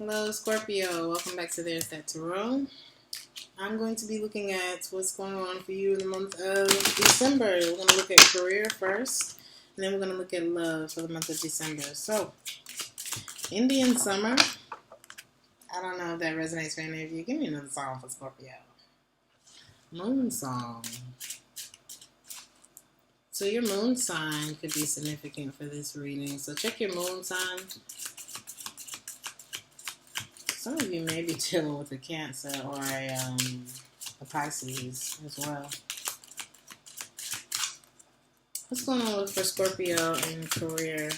Hello, Scorpio. Welcome back to Theresthattarot. I'm going to be looking at what's going on for you in the month of December. We're going to look at career first, and then we're going to look at love for the month of December. So, Indian summer. I don't know if that resonates for any of you. Give me another song for Scorpio. Moon song. So your moon sign could be significant for this reading. So check your moon sign. Some of you may be dealing with a Cancer or a Pisces as well. What's going on for Scorpio in career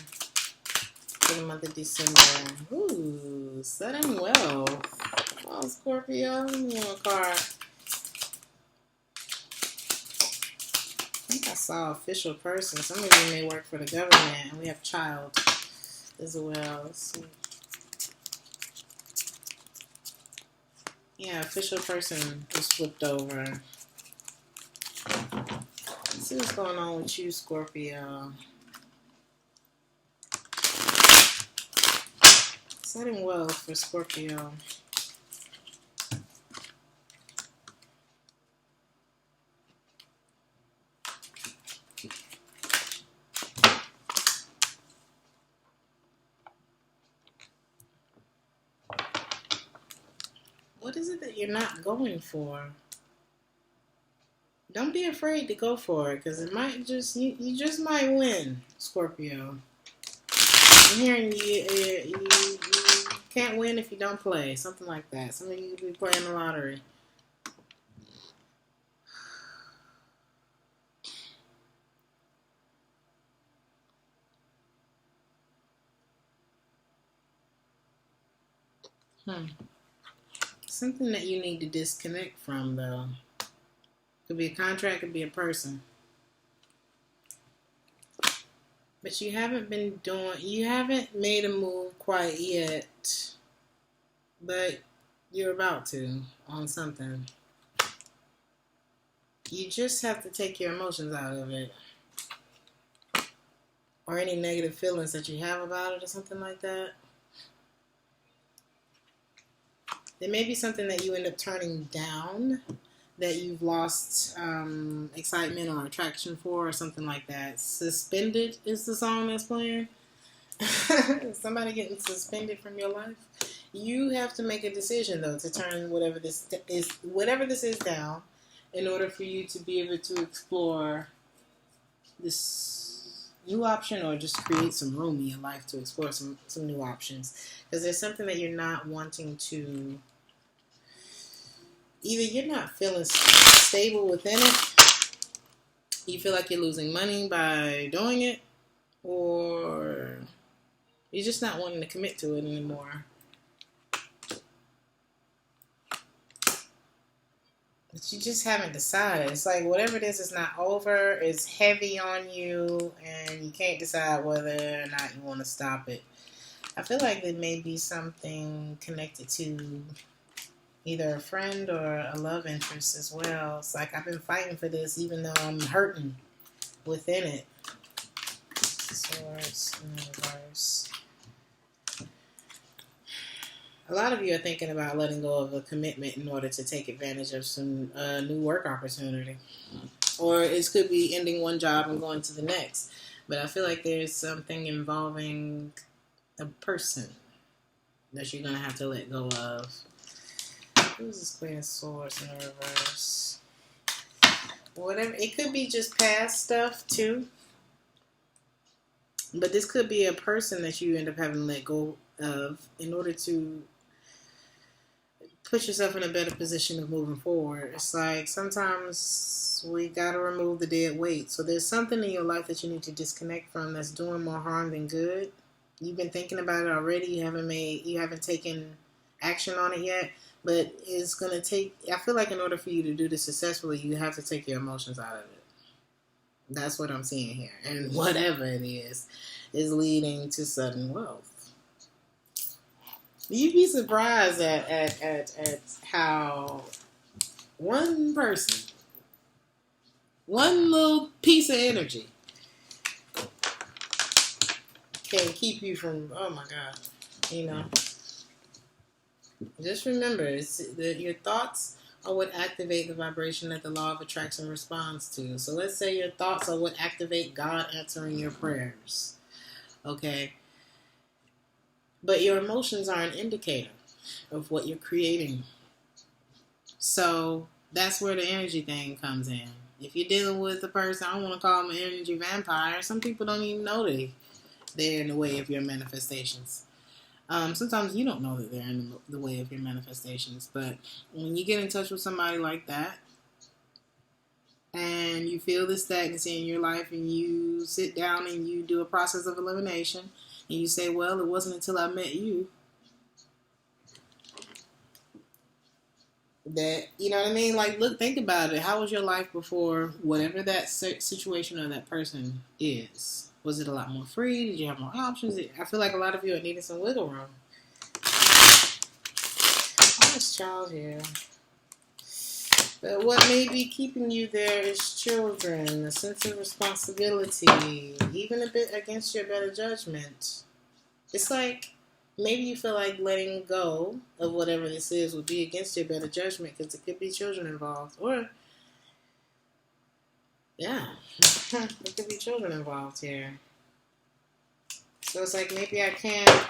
for the month of December? Ooh, sudden wealth. Oh, Scorpio, give me a card. I think I saw official person. Some of you may work for the government, and we have child as well. Let's see. Yeah, official person was flipped over. Let's see what's going on with you, Scorpio. Sudden wealth for Scorpio. What is it that you're not going for? Don't be afraid to go for it, because it might just, you just might win, Scorpio. I'm hearing you can't win if you don't play, something like that. Some of you could be playing the lottery. Something that you need to disconnect from, though. Could be a contract, could be a person. But you haven't made a move quite yet. But you're about to on something. You just have to take your emotions out of it. Or any negative feelings that you have about it or something like that. There may be something that you end up turning down that you've lost excitement or attraction for or something like that. Suspended is the song that's playing. Somebody getting suspended from your life. You have to make a decision, though, to turn whatever this is down in order for you to be able to explore this new option or just create some room in your life to explore some new options. Because there's something that you're not wanting to... Either you're not feeling stable within it, you feel like you're losing money by doing it, or you're just not wanting to commit to it anymore. But you just haven't decided. It's like whatever it is not over, it's heavy on you, and you can't decide whether or not you want to stop it. I feel like there may be something connected to either a friend or a love interest as well. It's like I've been fighting for this even though I'm hurting within it. Swords in reverse. A lot of you are thinking about letting go of a commitment in order to take advantage of some new work opportunity. Or it could be ending one job and going to the next. But I feel like there's something involving a person that you're going to have to let go of. Who's this Queen of Swords in the reverse? Whatever. It could be just past stuff, too. But this could be a person that you end up having to let go of in order to put yourself in a better position of moving forward. It's like sometimes we got to remove the dead weight. So there's something in your life that you need to disconnect from that's doing more harm than good. You've been thinking about it already. You haven't taken action on it yet. But it's going to take, I feel like in order for you to do this successfully, you have to take your emotions out of it. That's what I'm seeing here. And whatever it is leading to sudden wealth. You'd be surprised at how one person, one little piece of energy can keep you from, oh my God, you know. Just remember, your thoughts are what activate the vibration that the law of attraction responds to. So let's say your thoughts are what activate God answering your prayers. Okay? But your emotions are an indicator of what you're creating. So that's where the energy thing comes in. If you're dealing with a person, I don't want to call them an energy vampire. Some people don't even know they're in the way of your manifestations. Sometimes you don't know that they're in the way of your manifestations. But when you get in touch with somebody like that, and you feel the stagnancy in your life, and you sit down and you do a process of elimination, and you say, well, it wasn't until I met you that, you know what I mean? Like, look, think about it. How was your life before whatever that situation or that person is? Was it a lot more free? Did you have more options? I feel like a lot of you are needing some wiggle room. Honest child here. But what may be keeping you there is children, a sense of responsibility, even a bit against your better judgment. It's like maybe you feel like letting go of whatever this is would be against your better judgment because it could be children involved. Or, yeah, there could be children involved here. So it's like maybe I can't,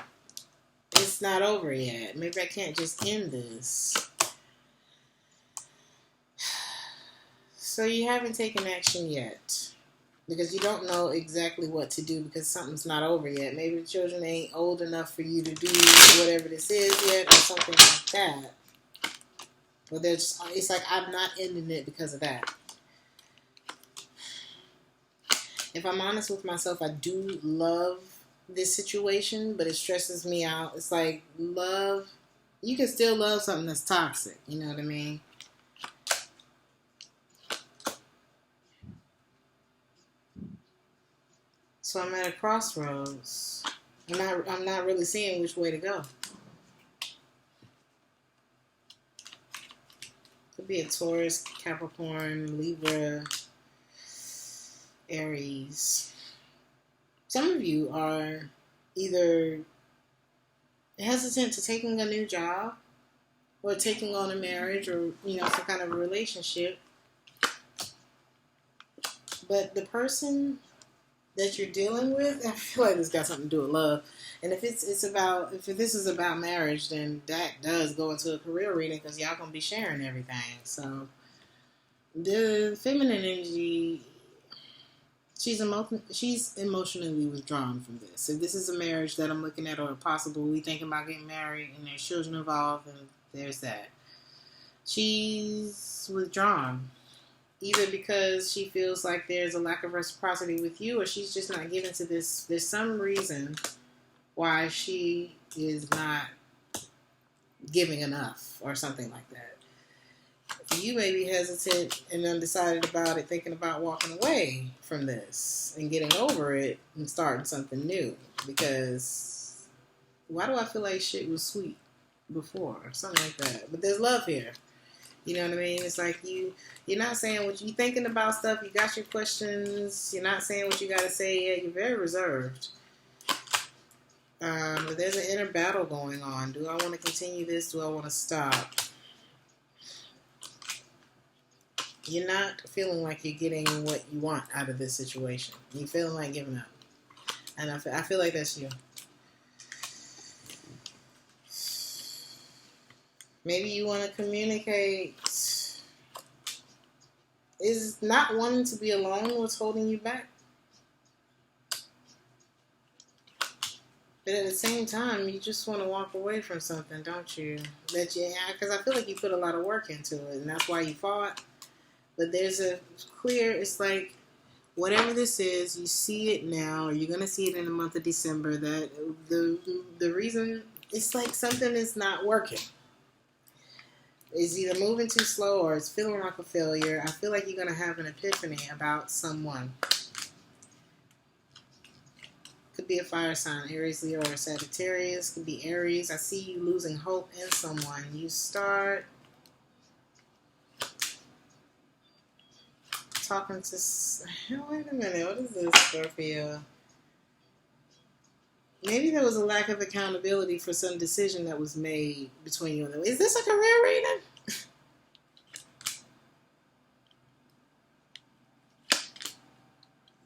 it's not over yet. Maybe I can't just end this. So you haven't taken action yet because you don't know exactly what to do because something's not over yet. Maybe the children ain't old enough for you to do whatever this is yet or something like that. But it's like I'm not ending it because of that. If I'm honest with myself, I do love this situation, but it stresses me out. It's like love, you can still love something that's toxic. You know what I mean? So I'm at a crossroads. I'm not really seeing which way to go. Could be a Taurus, Capricorn, Libra, Aries. Some of you are either hesitant to taking a new job or taking on a marriage or, some kind of a relationship. But the person that you're dealing with, I feel like this got something to do with love. And if this is about marriage, then that does go into a career reading because y'all gonna be sharing everything. So the feminine energy, she's emotionally withdrawn from this. If this is a marriage that I'm looking at, or possible we thinking about getting married and there's children involved, and there's that. She's withdrawn. Either because she feels like there's a lack of reciprocity with you, or she's just not given to this. There's some reason why she is not giving enough or something like that. You may be hesitant and undecided about it, thinking about walking away from this and getting over it and starting something new. Because why do I feel like shit was sweet before? Something like that. But there's love here. You know what I mean? It's like you're not saying what you're thinking about stuff. You got your questions. You're not saying what you got to say yet. You're very reserved. But there's an inner battle going on. Do I want to continue this? Do I want to stop? You're not feeling like you're getting what you want out of this situation. You're feeling like giving up. And I feel like that's you. Maybe you want to communicate. Is not wanting to be alone what's holding you back? But at the same time, you just want to walk away from something, don't you? Because I feel like you put a lot of work into it, and that's why you fought. But there's it's like, whatever this is, you see it now, or you're going to see it in the month of December, that the reason, it's like something is not working. It's either moving too slow or it's feeling like a failure. I feel like you're going to have an epiphany about someone. Could be a fire sign, Aries, Leo, or Sagittarius. Could be Aries. I see you losing hope in someone. You start talking to... Wait a minute. What is this, Scorpio? maybe there was a lack of accountability for some decision that was made between you and them. Is this a career reading?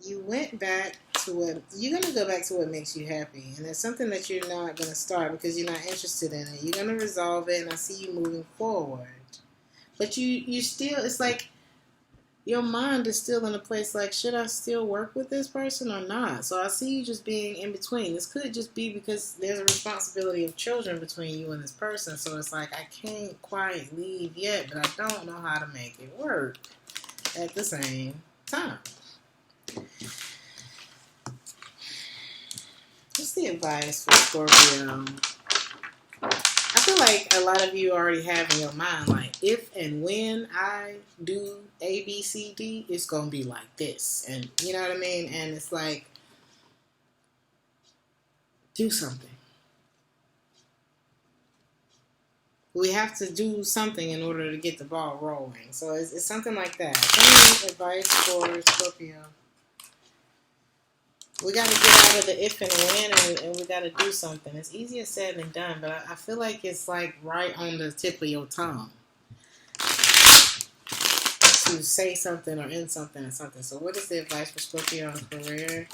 You went back to what you're going to go back to what makes you happy, and there's something that you're not going to start because you're not interested in it. You're going to resolve it, and I see you moving forward. But you still, it's like your mind is still in a place like, should I still work with this person or not? So I see you just being in between. This could just be because there's a responsibility of children between you and this person. So it's like, I can't quite leave yet, but I don't know how to make it work at the same time. What's the advice for Scorpio? I feel like a lot of you already have in your mind, like, if and when I do A, B, C, D, it's going to be like this. And you know what I mean? And it's like, do something. We have to do something in order to get the ball rolling. So it's something like that. Any advice for Scorpio? We got to get out of the if and when, and we got to do something. It's easier said than done, but I feel like it's like right on the tip of your tongue to say something or end something or something. So what is the advice for Scorpio on career?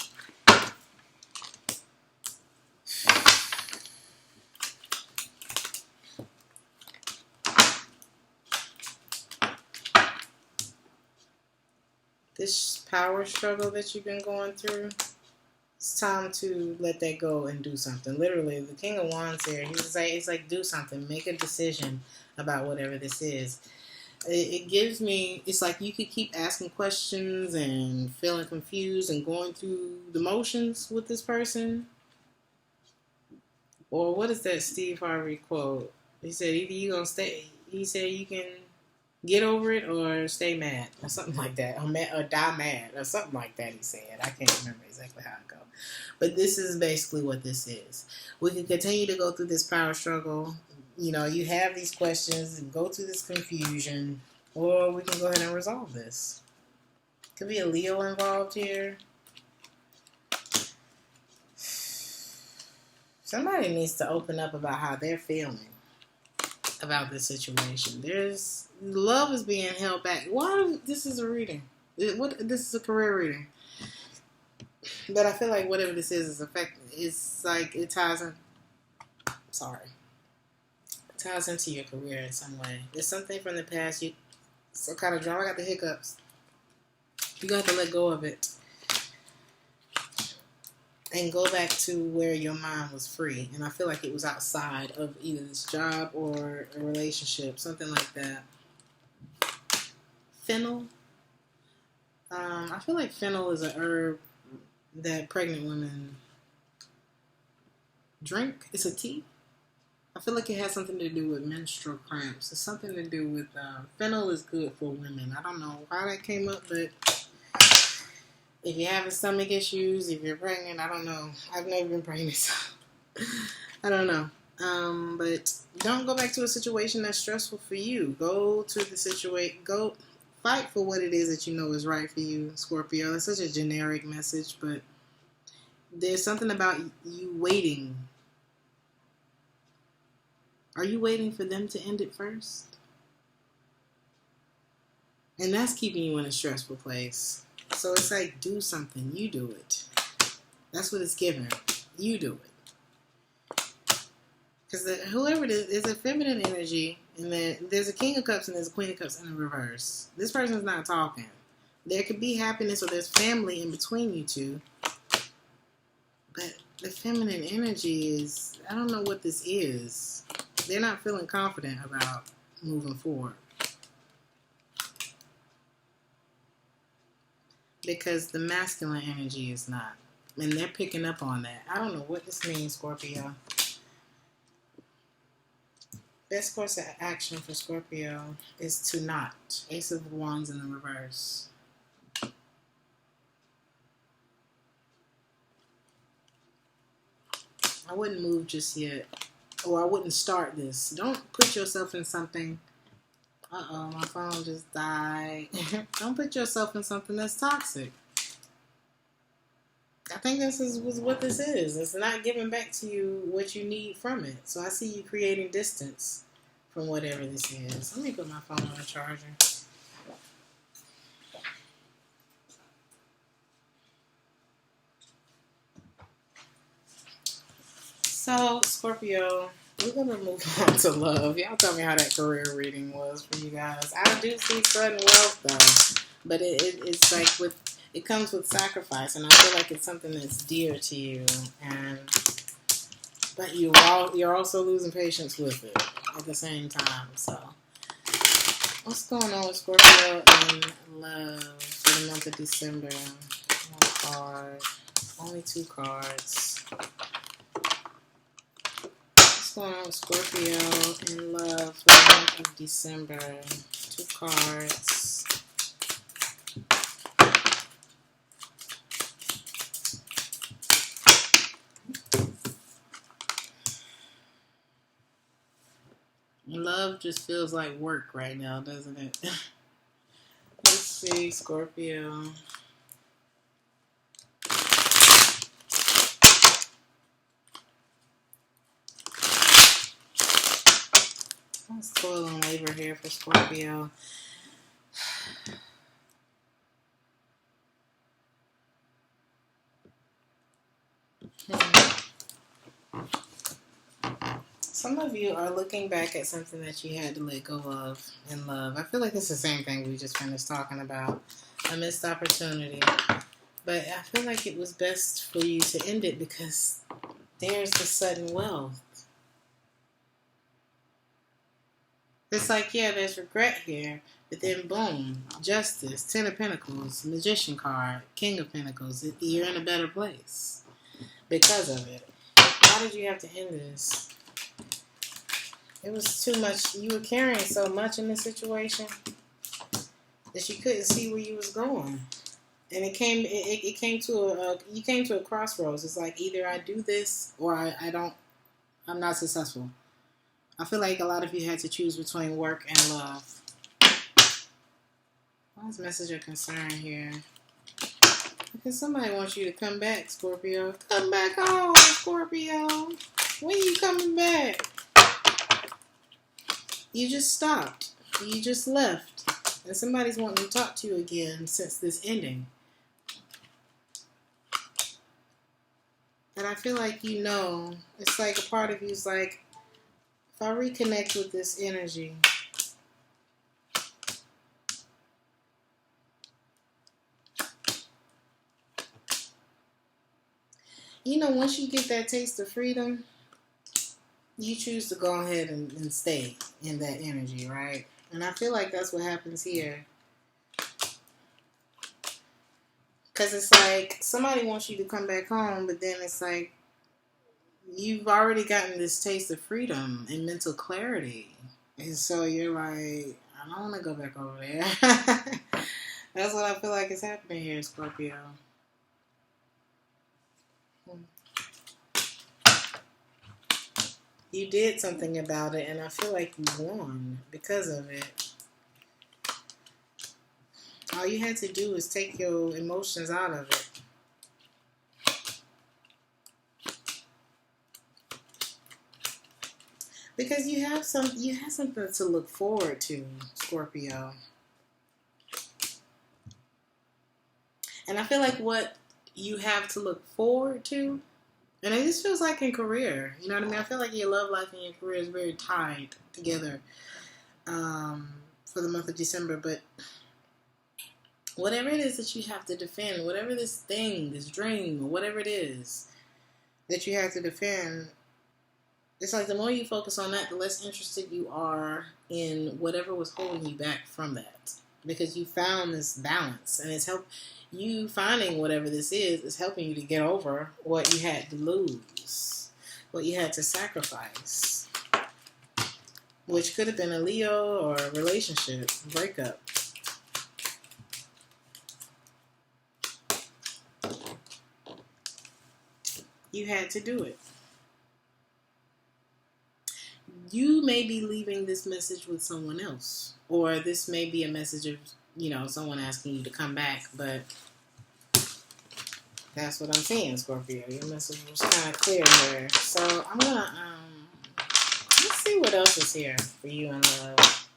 This power struggle that you've been going through, it's time to let that go and do something. Literally, the King of Wands here, it's like do something. Make a decision about whatever this is. It gives me, it's like you could keep asking questions and feeling confused and going through the motions with this person. Or what is that Steve Harvey quote? He said, either you gonna stay, he said you can get over it or stay mad or something like that. Or die mad or something like that, he said. I can't remember exactly how it goes. But this is basically what this is. We can continue to go through this power struggle. You know, you have these questions and go through this confusion, or we can go ahead and resolve this. Could be a Leo involved here. Somebody needs to open up about how they're feeling about this situation. There's love is being held back. Why? This is a reading. This is a career reading. But I feel like whatever this is affecting. It's like it ties in. Sorry. Ties into your career in some way. There's something from the past. Some kind of drama. I got the hiccups. You got to let go of it and go back to where your mind was free. And I feel like it was outside of either this job or a relationship, something like that. Fennel. I feel like fennel is a herb that pregnant women drink. It's a tea. I feel like it has something to do with menstrual cramps. It's something to do with fennel is good for women. I don't know why that came up, but if you're having stomach issues, if you're pregnant, I don't know. I've never been pregnant, so I don't know. But don't go back to a situation that's stressful for you. Go to the situation. Go fight for what it is that you know is right for you, Scorpio. It's such a generic message, but there's something about you waiting. Are you waiting for them to end it first? And that's keeping you in a stressful place. So it's like, do something. You do it. That's what it's giving. You do it. Because whoever it is a feminine energy, and then there's a King of Cups and there's a Queen of Cups in the reverse. This person's not talking. There could be happiness or there's family in between you two. But the feminine energy is, I don't know what this is. They're not feeling confident about moving forward. Because the masculine energy is not. And they're picking up on that. I don't know what this means, Scorpio. Best course of action for Scorpio is to not. Ace of Wands in the reverse. I wouldn't move just yet. Or I wouldn't start this. Don't put yourself in something. Uh-oh, my phone just died. Don't put yourself in something that's toxic. I think this is what this is. It's not giving back to you what you need from it. So I see you creating distance from whatever this is. Let me put my phone on the charger. So, Scorpio, we're going to move on to love. Y'all tell me how that career reading was for you guys. I do see sudden wealth, though. But it's like it comes with sacrifice. And I feel like it's something that's dear to you. But you're also losing patience with it at the same time. So, what's going on with Scorpio and love for the month of December? One card. Only 2 cards. What's going on with Scorpio and love for the month of December? 2 cards. Love just feels like work right now, doesn't it? Let's see, Scorpio. What's toil and labor here for Scorpio? Some of you are looking back at something that you had to let go of in love. I feel like it's the same thing we just finished talking about. A missed opportunity. But I feel like it was best for you to end it because there's the sudden wealth. It's like, yeah, there's regret here. But then, boom, justice, 10 of Pentacles, Magician card, King of Pentacles. You're in a better place because of it. Why did you have to end this? It was too much. You were carrying so much in this situation that you couldn't see where you was going, and it came to a crossroads. It's like either I do this or I don't. I'm not successful. I feel like a lot of you had to choose between work and love. What's message of concern here? Because somebody wants you to come back, Scorpio. Come back home, Scorpio. When are you coming back? You just stopped. You just left. And somebody's wanting to talk to you again since this ending. And I feel like it's like a part of you is like, if I reconnect with this energy, once you get that taste of freedom, you choose to go ahead and stay in that energy, right? And I feel like that's what happens here. Because it's like somebody wants you to come back home, but then it's like you've already gotten this taste of freedom and mental clarity. And so you're like, I don't want to go back over there. That's what I feel like is happening here, Scorpio. You did something about it, and I feel like you won because of it. All you had to do is take your emotions out of it. Because you have something to look forward to, Scorpio. And I feel like what you have to look forward to, and it just feels like in career, you know what I mean? I feel like your love life and your career is very tied together for the month of December. But whatever it is that you have to defend, whatever this thing, this dream, or whatever it is that you have to defend, it's like the more you focus on that, the less interested you are in whatever was holding you back from that. Because you found this balance, and you finding whatever this is helping you to get over what you had to lose, what you had to sacrifice, which could have been a Leo or a relationship breakup. You had to do it. You may be leaving this message with someone else, or this may be a message of, someone asking you to come back, but That's what I'm seeing, Scorpio. Your message was kind of clear here. So I'm gonna let's see what else is here for you in love,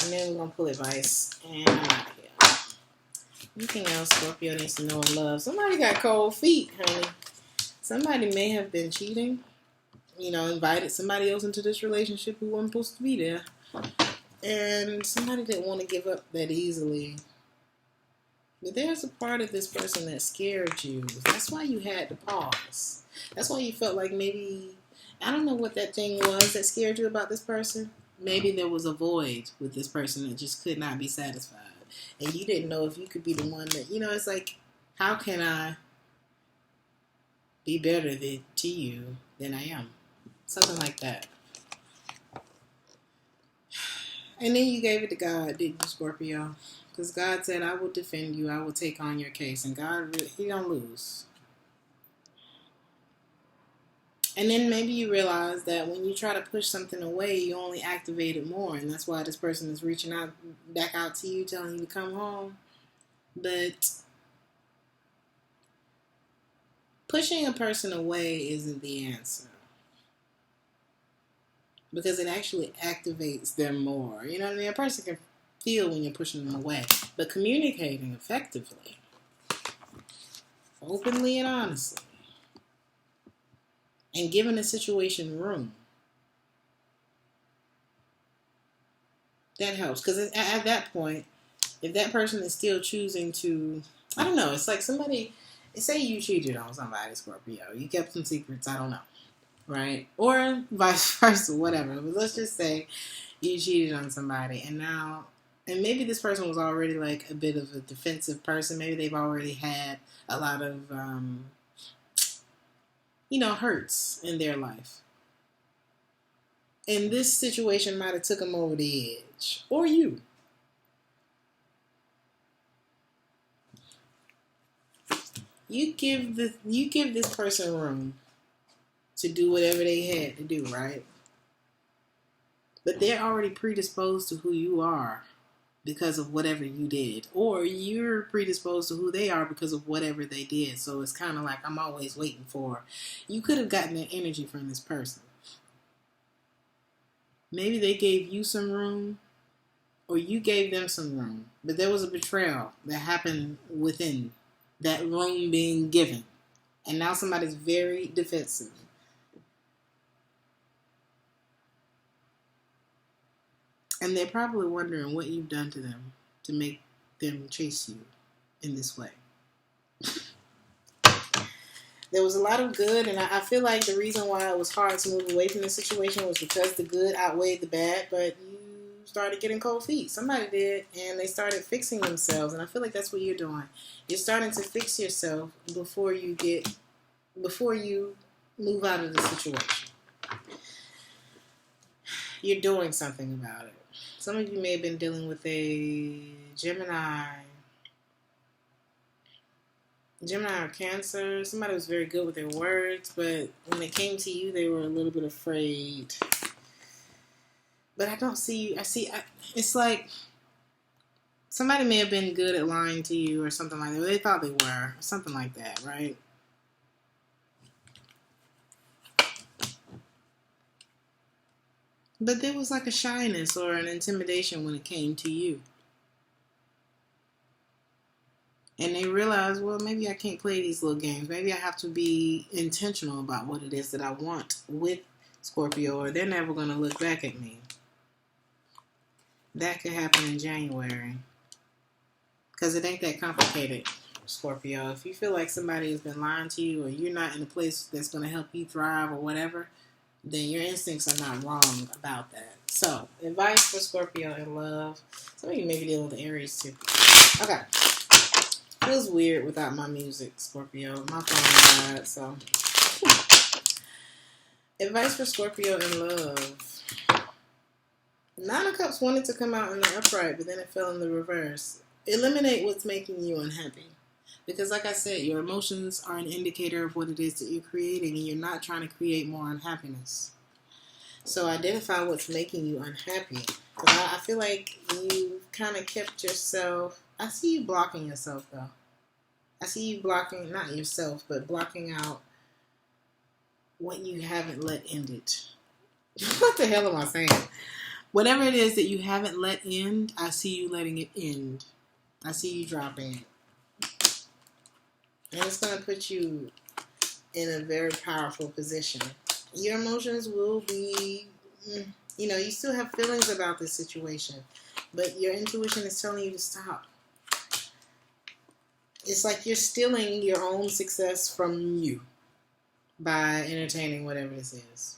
and then we're gonna pull advice. And I'm out of here. Anything else Scorpio needs to know in love? Somebody got cold feet, honey. Somebody may have been cheating. You know, invited somebody else into this relationship who wasn't supposed to be there, and somebody didn't want to give up that easily. But there's a part of this person that scared you. That's why you had to pause. That's why you felt like maybe, I don't know what that thing was that scared you about this person. Maybe there was a void with this person that just could not be satisfied. And you didn't know if you could be the one that, you know, it's like, how can I be better to you than I am? Something like that. And then you gave it to God, didn't you, Scorpio? Because God said, I will defend you. I will take on your case. And God, he don't lose. And then maybe you realize that when you try to push something away, you only activate it more. And that's why this person is reaching out back out to you, telling you to come home. But pushing a person away isn't the answer. Because it actually activates them more. You know what I mean? A person can feel when you're pushing them away. But communicating effectively, openly and honestly, and giving the situation room, that helps. Because at that point, if that person is still choosing to, I don't know, it's like somebody, say you cheated on somebody, Scorpio. You kept some secrets, I don't know. Right? Or vice versa, whatever. But let's just say you cheated on somebody, and now, and maybe this person was already like a bit of a defensive person. Maybe they've already had a lot of, hurts in their life. And this situation might have took them over the edge. Or you. You give this person room to do whatever they had to do, right? But they're already predisposed to who you are because of whatever you did. Or you're predisposed to who they are because of whatever they did. So it's kind of like I'm always waiting for. You could have gotten that energy from this person. Maybe they gave you some room, or you gave them some room. But there was a betrayal that happened within that room being given. And now somebody's very defensive. And they're probably wondering what you've done to them to make them chase you in this way. There was a lot of good, and I feel like the reason why it was hard to move away from the situation was because the good outweighed the bad, but you started getting cold feet. Somebody did, and they started fixing themselves, and I feel like that's what you're doing. You're starting to fix yourself before you move out of the situation. You're doing something about it. Some of you may have been dealing with a Gemini or Cancer. Somebody was very good with their words, but when it came to you, they were a little bit afraid. But I don't see you. It's like somebody may have been good at lying to you or something like that. They thought they were, or something like that, right? But there was like a shyness or an intimidation when it came to you. And they realized, well, maybe I can't play these little games. Maybe I have to be intentional about what it is that I want with Scorpio, or they're never going to look back at me. That could happen in January. Because it ain't that complicated, Scorpio. If you feel like somebody has been lying to you, or you're not in a place that's going to help you thrive or whatever, then your instincts are not wrong about that. So, advice for Scorpio in love. Some of you may be dealing with Aries too. Okay. Feels weird without my music, Scorpio. My phone died, so. Advice for Scorpio in love. 9 of Cups wanted to come out in the upright, but then it fell in the reverse. Eliminate what's making you unhappy. Because like I said, your emotions are an indicator of what it is that you're creating, and you're not trying to create more unhappiness. So identify what's making you unhappy. I feel like you kind of kept yourself. I see you blocking yourself, though. I see you blocking, not yourself, but blocking out what you haven't let ended. What the hell am I saying? Whatever it is that you haven't let end, I see you letting it end. I see you dropping it. And it's going to put you in a very powerful position. Your emotions will be, you still have feelings about this situation, but your intuition is telling you to stop. It's like you're stealing your own success from you by entertaining whatever this is.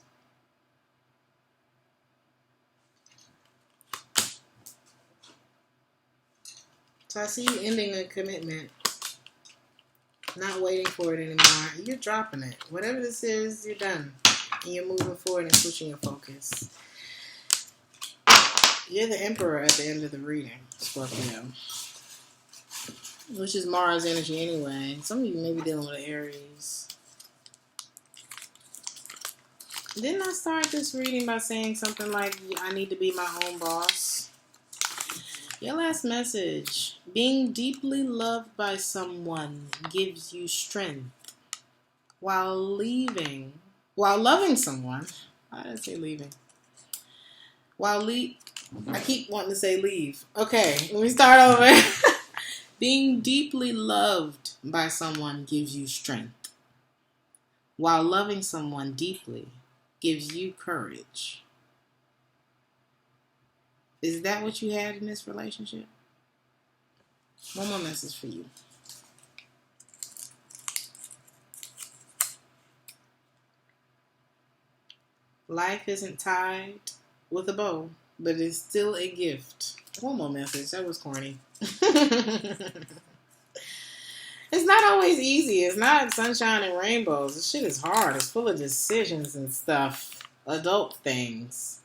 So I see you ending a commitment, not waiting for it anymore. You're dropping it. Whatever this is, you're done. And you're moving forward and switching your focus. You're the emperor at the end of the reading, Scorpio. Which is Mars energy anyway. Some of you may be dealing with an Aries. Didn't I start this reading by saying something like, I need to be my own boss? Your last message. Being deeply loved by someone gives you strength. While loving someone. I didn't say leaving. I keep wanting to say leave. Okay, let me start over. Being deeply loved by someone gives you strength. While loving someone deeply gives you courage. Is that what you had in this relationship? One more message for you. Life isn't tied with a bow, but it's still a gift. One more message. That was corny. It's not always easy. It's not sunshine and rainbows. This shit is hard. It's full of decisions and stuff. Adult things.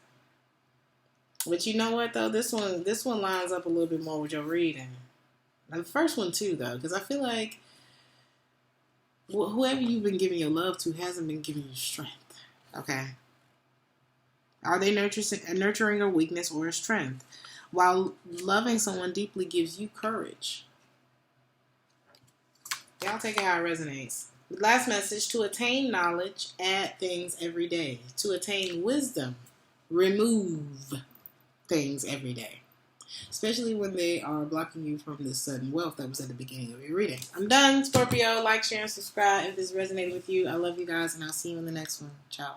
But you know what though? This one lines up a little bit more with your reading. And the first one too though, because I feel like whoever you've been giving your love to hasn't been giving you strength. Okay. Are they nurturing a weakness or a strength? While loving someone deeply gives you courage. Y'all take it how it resonates. Last message. To attain knowledge, add things every day. To attain wisdom, remove things every day. Especially when they are blocking you from the sudden wealth that was at the beginning of your reading. I'm done, Scorpio. Like, share, and subscribe if this resonated with you. I love you guys, and I'll see you in the next one. Ciao.